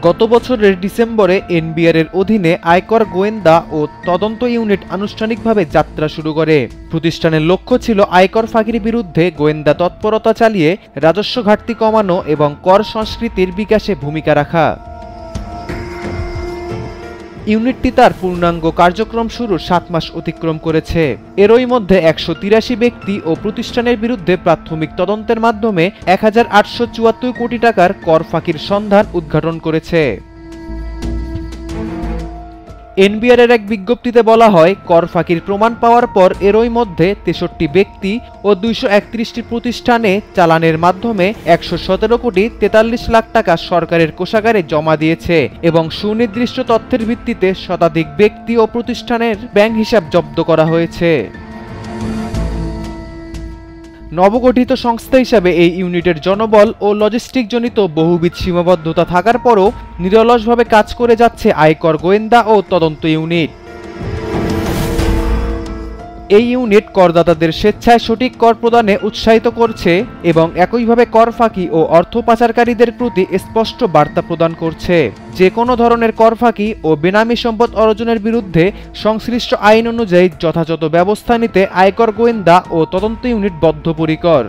গত বছরের ডিসেম্বরে এনবিআর এর অধীনে আয়কর গোয়েন্দা ও তদন্ত ইউনিট আনুষ্ঠানিকভাবে যাত্রা শুরু করে। প্রতিষ্ঠানের লক্ষ্য ছিল আয়কর ফাঁকির বিরুদ্ধে গোয়েন্দা তৎপরতা চালিয়ে রাজস্ব ঘাটতি কমানো এবং কর সংস্কৃতির বিকাশে ভূমিকা রাখা। ইউনিটটি তার পূর্ণাঙ্গ কার্যক্রম শুরুর 7 মাস অতিক্রম করেছে। এরই মধ্যে 183 ব্যক্তি ও প্রতিষ্ঠানের বিরুদ্ধে প্রাথমিক তদন্তের মাধ্যমে 1874 কোটি টাকার কর ফাঁকির সন্ধান উদ্ঘাটন করেছে। এনবিআর এর এক বিজ্ঞপ্তিতে বলা হয়, কর ফাঁকির প্রমাণ পাওয়ার পর এরই মধ্যে 63 ব্যক্তি ও 231টি প্রতিষ্ঠানে চালানের মাধ্যমে 117 কোটি 43 লাখ টাকা সরকারের কোষাগারে জমা দিয়েছে এবং সুনির্দিষ্ট তথ্যের ভিত্তিতে শতাধিক ব্যক্তি ও প্রতিষ্ঠানের ব্যাংক হিসাব জব্দ করা হয়েছে। নবগঠিত সংস্থা হিসাবে এই ইউনিটের জনবল ও লজিস্টিক জনিত বহুবিধ সীমাবদ্ধতা থাকার পরও নিরলসভাবে কাজ করে যাচ্ছে আয়কর গোয়েন্দা ও তদন্ত ইউনিট। এই ইউনিট করদাতাদের স্বেচ্ছায় সঠিক কর প্রদানে উৎসাহিত করছে এবং একইভাবে কর ফাঁকি ও অর্থ পাচারকারীদের প্রতি স্পষ্ট বার্তা প্রদান করছে। যে কোনো ধরনের কর ফাঁকি ও বেনামি সম্পদ অর্জনের বিরুদ্ধে সংশ্লিষ্ট আইন অনুযায়ী যথাযথ ব্যবস্থা নিতে আয়কর গোয়েন্দা ও তদন্ত ইউনিট বদ্ধপরিকর।